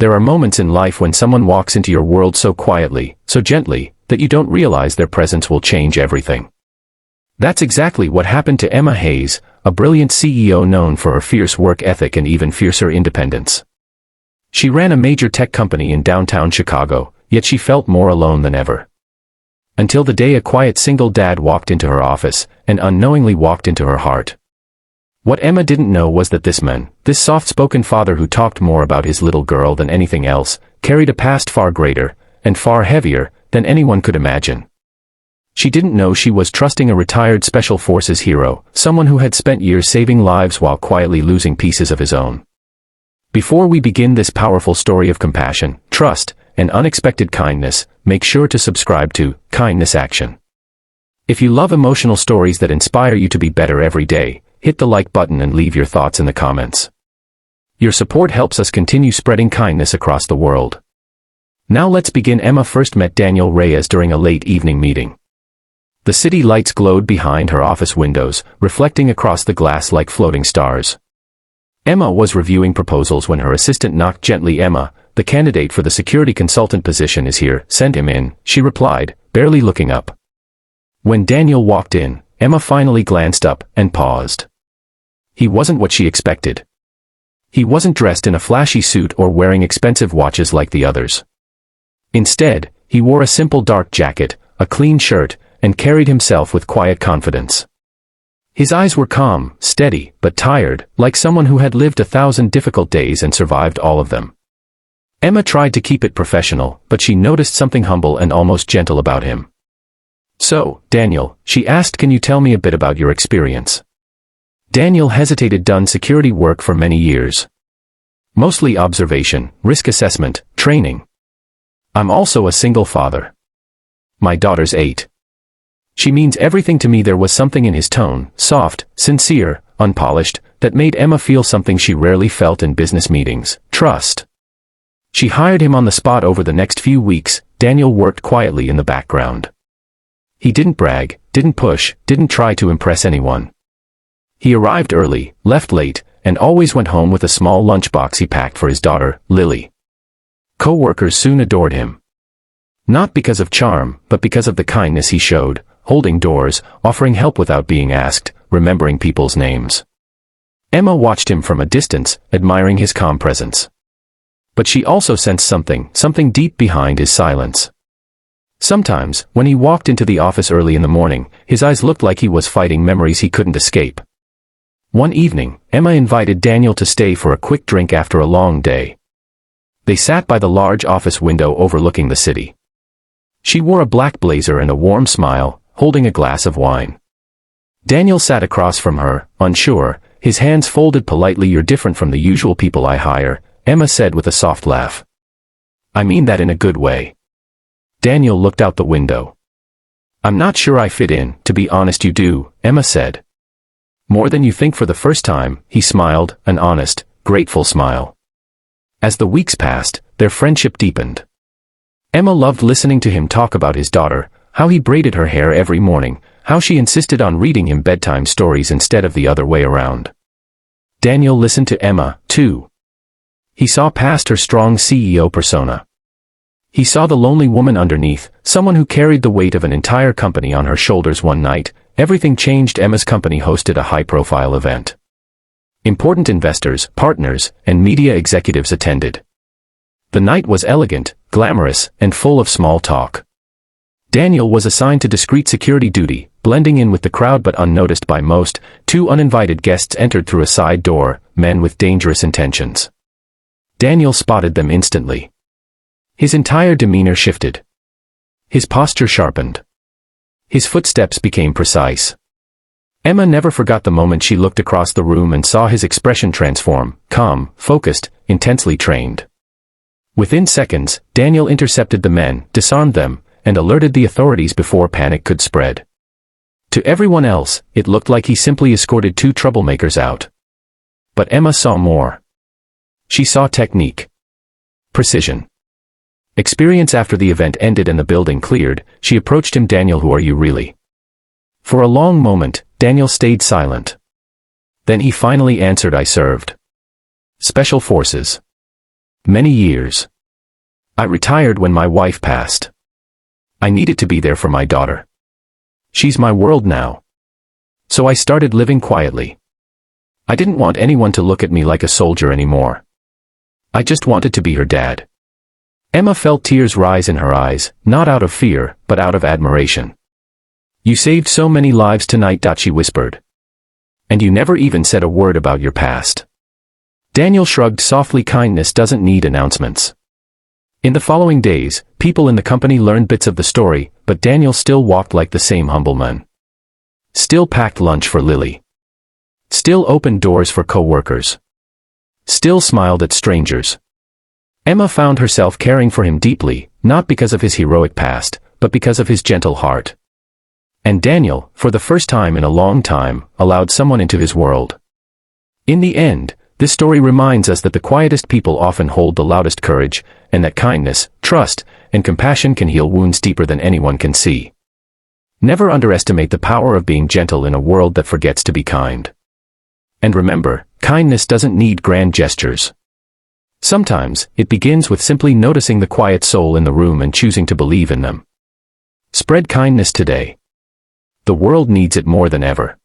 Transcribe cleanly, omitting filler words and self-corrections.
There are moments in life when someone walks into your world so quietly, so gently, that you don't realize their presence will change everything. That's exactly what happened to Emma Hayes, a brilliant CEO known for her fierce work ethic and even fiercer independence. She ran a major tech company in downtown Chicago, yet she felt more alone than ever. Until the day a quiet single dad walked into her office, and unknowingly walked into her heart. What Emma didn't know was that this man, this soft-spoken father who talked more about his little girl than anything else, carried a past far greater, and far heavier, than anyone could imagine. She didn't know she was trusting a retired Special Forces hero, someone who had spent years saving lives while quietly losing pieces of his own. Before we begin this powerful story of compassion, trust, and unexpected kindness, make sure to subscribe to Kindness Action. If you love emotional stories that inspire you to be better every day, hit the like button and leave your thoughts in the comments. Your support helps us continue spreading kindness across the world. Now let's begin. Emma first met Daniel Reyes during a late evening meeting. The city lights glowed behind her office windows, reflecting across the glass like floating stars. Emma was reviewing proposals when her assistant knocked gently. "Emma, the candidate for the security consultant position is here, send him in," she replied, barely looking up. When Daniel walked in, Emma finally glanced up and paused. He wasn't what she expected. He wasn't dressed in a flashy suit or wearing expensive watches like the others. Instead, he wore a simple dark jacket, a clean shirt, and carried himself with quiet confidence. His eyes were calm, steady, but tired, like someone who had lived 1,000 difficult days and survived all of them. Emma tried to keep it professional, but she noticed something humble and almost gentle about him. "So, Daniel," she asked, "can you tell me a bit about your experience?" Daniel hesitated. "Done security work for many years. Mostly observation, risk assessment, training. I'm also a single father. My daughter's 8. She means everything to me." There was something in his tone, soft, sincere, unpolished, that made Emma feel something she rarely felt in business meetings: trust. She hired him on the spot. Over the next few weeks, Daniel worked quietly in the background. He didn't brag, didn't push, didn't try to impress anyone. He arrived early, left late, and always went home with a small lunchbox he packed for his daughter, Lily. Co-workers soon adored him. Not because of charm, but because of the kindness he showed, holding doors, offering help without being asked, remembering people's names. Emma watched him from a distance, admiring his calm presence. But she also sensed something deep behind his silence. Sometimes, when he walked into the office early in the morning, his eyes looked like he was fighting memories he couldn't escape. One evening, Emma invited Daniel to stay for a quick drink after a long day. They sat by the large office window overlooking the city. She wore a black blazer and a warm smile, holding a glass of wine. Daniel sat across from her, unsure, his hands folded politely. "You're different from the usual people I hire," Emma said with a soft laugh. "I mean that in a good way." Daniel looked out the window. "I'm not sure I fit in, to be honest." "You do," Emma said. "More than you think." For the first time, he smiled, an honest, grateful smile. As the weeks passed, their friendship deepened. Emma loved listening to him talk about his daughter, how he braided her hair every morning, how she insisted on reading him bedtime stories instead of the other way around. Daniel listened to Emma, too. He saw past her strong CEO persona. He saw the lonely woman underneath, someone who carried the weight of an entire company on her shoulders. One night, everything changed. Emma's company hosted a high-profile event. Important investors, partners, and media executives attended. The night was elegant, glamorous, and full of small talk. Daniel was assigned to discreet security duty, blending in with the crowd but unnoticed by most. 2 uninvited guests entered through a side door, men with dangerous intentions. Daniel spotted them instantly. His entire demeanor shifted. His posture sharpened. His footsteps became precise. Emma never forgot the moment she looked across the room and saw his expression transform, calm, focused, intensely trained. Within seconds, Daniel intercepted the men, disarmed them, and alerted the authorities before panic could spread. To everyone else, it looked like he simply escorted 2 troublemakers out. But Emma saw more. She saw technique. Precision. Experience. After the event ended and the building cleared, she approached him. "Daniel, who are you really?" For a long moment, Daniel stayed silent. Then he finally answered, "I served Special Forces." Many years. I retired when my wife passed. I needed to be there for my daughter. She's my world now. So I started living quietly. I didn't want anyone to look at me like a soldier anymore. I just wanted to be her dad. Emma felt tears rise in her eyes, not out of fear, but out of admiration. You saved so many lives tonight, she whispered. And you never even said a word about your past. Daniel shrugged softly. Kindness doesn't need announcements. In the following days, people in the company learned bits of the story, but Daniel still walked like the same humble man. Still packed lunch for Lily. Still opened doors for co-workers. Still smiled at strangers. Emma found herself caring for him deeply, not because of his heroic past, but because of his gentle heart. And Daniel, for the first time in a long time, allowed someone into his world. In the end, this story reminds us that the quietest people often hold the loudest courage, and that kindness, trust, and compassion can heal wounds deeper than anyone can see. Never underestimate the power of being gentle in a world that forgets to be kind. And remember, kindness doesn't need grand gestures. Sometimes, it begins with simply noticing the quiet soul in the room and choosing to believe in them. Spread kindness today. The world needs it more than ever.